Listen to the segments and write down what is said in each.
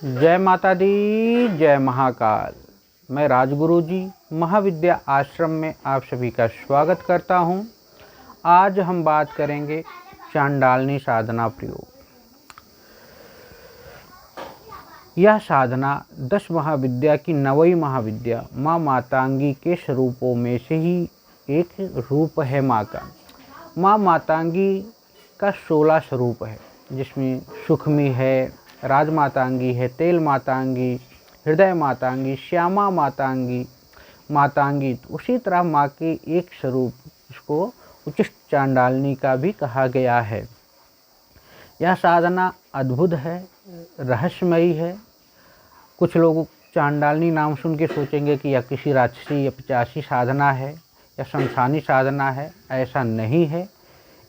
जय माता दी, जय महाकाल। मैं राजगुरु जी महाविद्या आश्रम में आप सभी का स्वागत करता हूं। आज हम बात करेंगे चांडालनी साधना प्रयोग। यह साधना 10 महाविद्या की 9वीं महाविद्या माँ मातंगी के स्वरूपों में से ही एक रूप है। माँ मातंगी का 16 स्वरूप है, जिसमें सुखमी है, राज मातंगी है, तेल मातंगी, हृदय मातंगी, श्यामा मातंगी। उसी तरह माँ के एक स्वरूप, इसको उचिष्ट चांडालनी का भी कहा गया है। यह साधना अद्भुत है, रहस्यमयी है। कुछ लोग चांडालनी नाम सुन के सोचेंगे कि यह किसी राक्षसी या पिशाची साधना है या शमशानी साधना है। ऐसा नहीं है।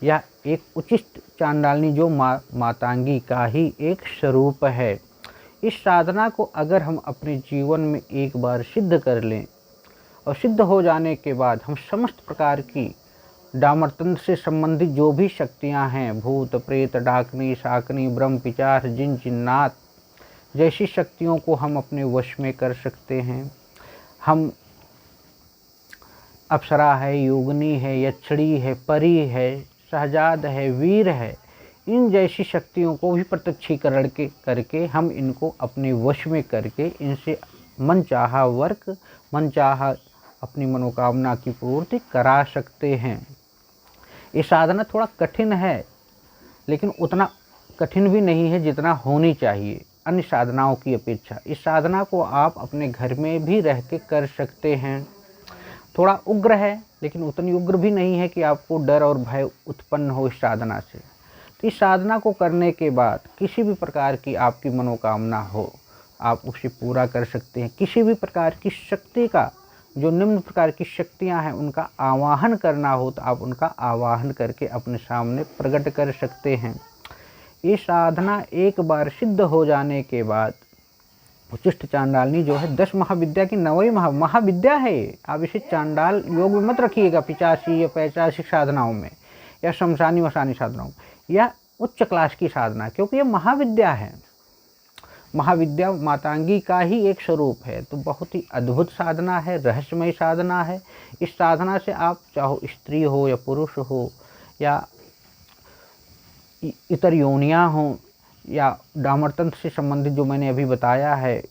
यह एक उचिष्ट चांडालनी जो मातंगी का ही एक स्वरूप है। इस साधना को अगर हम अपने जीवन में एक बार सिद्ध कर लें और सिद्ध हो जाने के बाद हम समस्त प्रकार की डामरतंत्र से संबंधित जो भी शक्तियां हैं, भूत प्रेत डाकनी शाकनी ब्रह्म पिचास जिन जिन्नात जैसी शक्तियों को हम अपने वश में कर सकते हैं। हम अप्सरा है, योगिनी है, यक्षिणी है, परी है, शहजाद है, वीर है, इन जैसी शक्तियों को भी प्रत्यक्षीकरण करके हम इनको अपने वश में करके इनसे मनचाहा वर्क, मनचाहा अपनी मनोकामना की पूर्ति करा सकते हैं। ये साधना थोड़ा कठिन है, लेकिन उतना कठिन भी नहीं है जितना होनी चाहिए अन्य साधनाओं की अपेक्षा। इस साधना को आप अपने घर में भी रह के कर सकते हैं। थोड़ा उग्र है, लेकिन उतनी उग्र भी नहीं है कि आपको डर और भय उत्पन्न हो इस साधना से। तो इस साधना को करने के बाद किसी भी प्रकार की आपकी मनोकामना हो, आप उसे पूरा कर सकते हैं। किसी भी प्रकार की शक्ति का, जो निम्न प्रकार की शक्तियां हैं, उनका आवाहन करना हो तो आप उनका आवाहन करके अपने सामने प्रकट कर सकते हैं। ये साधना एक बार सिद्ध हो जाने के बाद उचिष्ट चांडालनी जो है 10 महाविद्या की 9वीं महाविद्या है। आप इसे चांडाल योग में मत रखिएगा, पिचासी या पैचासी साधनाओं में या शमशानी वसानी साधनाओं में। यह उच्च क्लास की साधना, क्योंकि यह महाविद्या है। महाविद्या मातंगी का ही एक स्वरूप है। तो बहुत ही अद्भुत साधना है, रहस्यमय साधना है। इस साधना से आप चाहे स्त्री हो या पुरुष हो या इतर योनियाँ हों या डामरतंत्र से संबंधित जो मैंने अभी बताया है,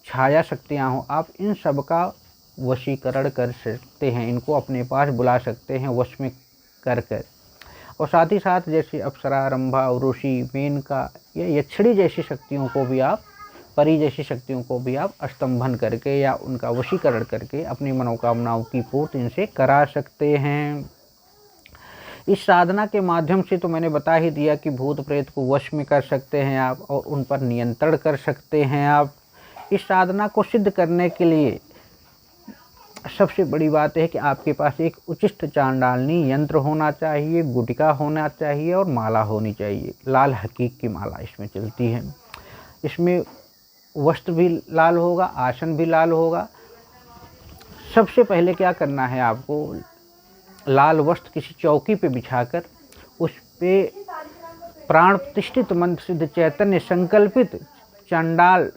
छाया शक्तियाँ हों, आप इन सब का वशीकरण कर सकते हैं। इनको अपने पास बुला सकते हैं वश में कर। और साथ ही साथ जैसे अप्सरा, रंभा, उर्वशी, मेनका या यक्षिणी जैसी शक्तियों को भी आप, परी जैसी शक्तियों को भी आप स्तंभन करके या उनका वशीकरण करके अपनी मनोकामनाओं की पूर्ति इनसे करा सकते हैं। इस साधना के माध्यम से तो मैंने बता ही दिया कि भूत प्रेत को वश में कर सकते हैं आप और उन पर नियंत्रण कर सकते हैं आप। इस साधना को सिद्ध करने के लिए सबसे बड़ी बात है कि आपके पास एक उचिष्ट चांडालनी यंत्र होना चाहिए, गुटिका होना चाहिए और माला होनी चाहिए। लाल हकीक की माला इसमें चलती है। इसमें वस्त्र भी लाल होगा, आसन भी लाल होगा। सबसे पहले क्या करना है आपको, लाल वस्त्र किसी चौकी पे बिछाकर उस पे प्राण प्रतिष्ठित मंत्र सिद्ध चैतन्य संकल्पित चांडाल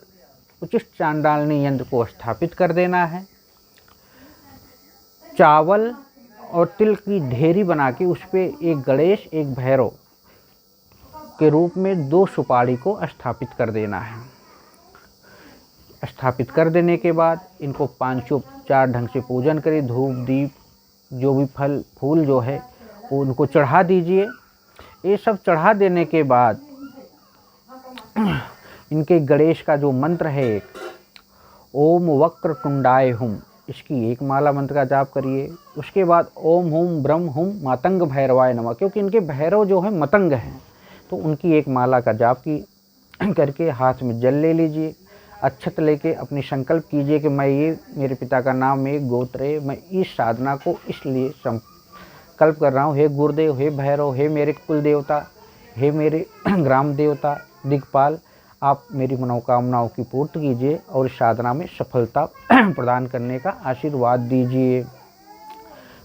उचिष्ट चांडालनी यंत्र को स्थापित कर देना है। चावल और तिल की ढेरी बना के उस पे एक गणेश, एक भैरव के रूप में 2 सुपारी को स्थापित कर देना है। स्थापित कर देने के बाद इनको 5 ढंग से पूजन करें। धूप दीप जो भी फल फूल जो है वो उनको चढ़ा दीजिए। ये सब चढ़ा देने के बाद इनके गणेश का जो मंत्र है, एक ओम वक्र टुंडाय हुम, इसकी एक माला मंत्र का जाप करिए। उसके बाद ओम हुम ब्रह्म हुम मातंग भैरवाय नमः, क्योंकि इनके भैरव जो है मतंग हैं, तो उनकी एक माला का जाप करके हाथ में जल ले लीजिए। अक्षत लेके अपनी संकल्प कीजिए कि मैं ये, मेरे पिता का नाम एक गोत्र है, मैं इस साधना को इसलिए संकल्प कर रहा हूँ। हे गुरुदेव, हे भैरव, हे मेरे कुल देवता, हे मेरे ग्राम देवता दिक्पाल, आप मेरी मनोकामनाओं की पूर्ति कीजिए और इस साधना में सफलता प्रदान करने का आशीर्वाद दीजिए।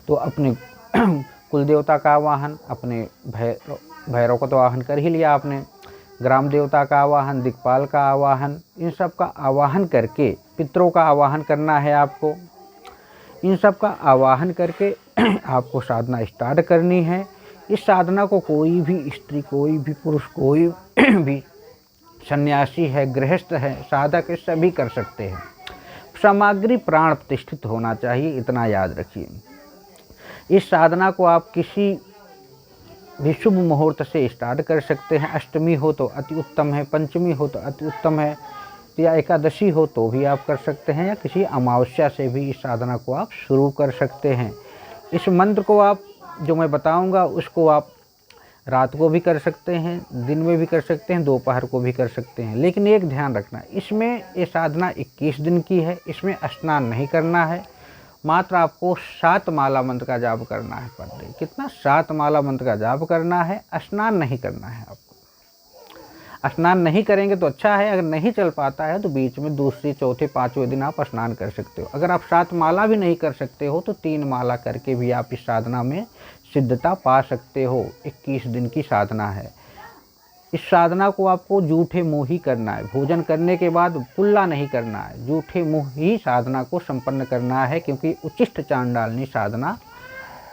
तो अपने कुल देवता का आवाहन, अपने भैरव का तो आवाहन कर ही लिया आपने, ग्राम देवता का आवाहन, दिक्पाल का आवाहन, इन सब का आवाहन करके, पितरों का आवाहन करना है आपको। इन सब का आवाहन करके आपको साधना स्टार्ट करनी है। इस साधना को कोई भी स्त्री, कोई भी पुरुष, कोई भी सन्यासी है, गृहस्थ है, साधक है, सभी कर सकते हैं। सामग्री प्राण प्रतिष्ठित होना चाहिए, इतना याद रखिए। इस साधना को आप किसी भी शुभ मुहूर्त से स्टार्ट कर सकते हैं। अष्टमी हो तो अति उत्तम है, पंचमी हो तो अति उत्तम है, या एकादशी हो तो भी आप कर सकते हैं, या किसी अमावस्या से भी इस साधना को आप शुरू कर सकते हैं। इस मंत्र को आप जो मैं बताऊंगा उसको आप रात को भी कर सकते हैं, दिन में भी कर सकते हैं, दोपहर को भी कर सकते हैं। लेकिन एक ध्यान रखना, इसमें ये साधना 21 दिन की है। इसमें स्नान नहीं करना है, मात्र आपको 7 माला मंत्र का जाप करना है पर डे। कितना? 7 माला मंत्र का जाप करना है, स्नान नहीं करना है आपको। स्नान नहीं करेंगे तो अच्छा है, अगर नहीं चल पाता है तो बीच में दूसरे, चौथे, 5वें दिन आप स्नान कर सकते हो। अगर आप 7 माला भी नहीं कर सकते हो तो 3 माला करके भी आप इस साधना में सिद्धता पा सकते हो। 21 दिन की साधना है। इस साधना को आपको जूठे मुँह ही करना है। भोजन करने के बाद कुल्ला नहीं करना है, जूठे मुँह ही साधना को संपन्न करना है, क्योंकि उचिष्ट चांडालनी साधना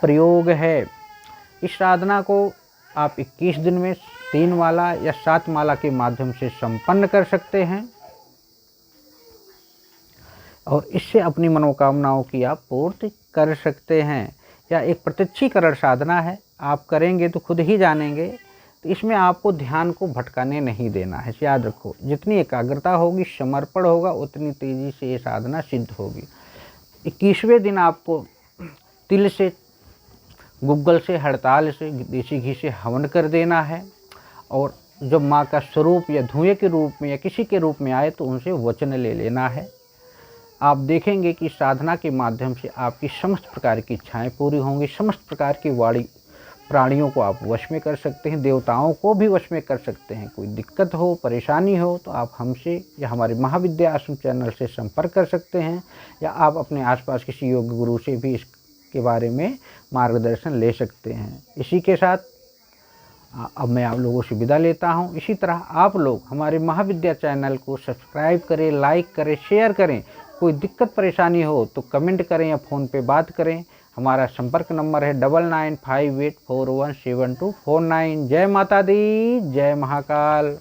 प्रयोग है। इस साधना को आप 21 दिन में 3 माला या 7 माला के माध्यम से संपन्न कर सकते हैं, और इससे अपनी मनोकामनाओं की आप पूर्ति कर सकते हैं। या एक प्रत्यक्षीकरण साधना है, आप करेंगे तो खुद ही जानेंगे। तो इसमें आपको ध्यान को भटकाने नहीं देना है। याद रखो, जितनी एकाग्रता होगी, समर्पण होगा, उतनी तेज़ी से ये साधना सिद्ध होगी। 21वें दिन आपको तिल से, गुग्गल से, हड़ताल से, देसी घी से हवन कर देना है। और जब माँ का स्वरूप या धुएं के रूप में या किसी के रूप में आए तो उनसे वचन ले लेना है। आप देखेंगे कि साधना के माध्यम से आपकी समस्त प्रकार की इच्छाएं पूरी होंगी। समस्त प्रकार की वाणी प्राणियों को आप वश में कर सकते हैं, देवताओं को भी वश में कर सकते हैं। कोई दिक्कत हो, परेशानी हो तो आप हमसे या हमारे महाविद्या आश्रम चैनल से संपर्क कर सकते हैं, या आप अपने आसपास किसी योग गुरु से भी इसके बारे में मार्गदर्शन ले सकते हैं। इसी के साथ अब मैं आप लोगों से विदा लेता हूं। इसी तरह आप लोग हमारे महाविद्या चैनल को सब्सक्राइब करें, लाइक करें, शेयर करें। कोई दिक्कत परेशानी हो तो कमेंट करें या फ़ोन पे बात करें। हमारा संपर्क नंबर है 9958417249। जय माता दी, जय महाकाल।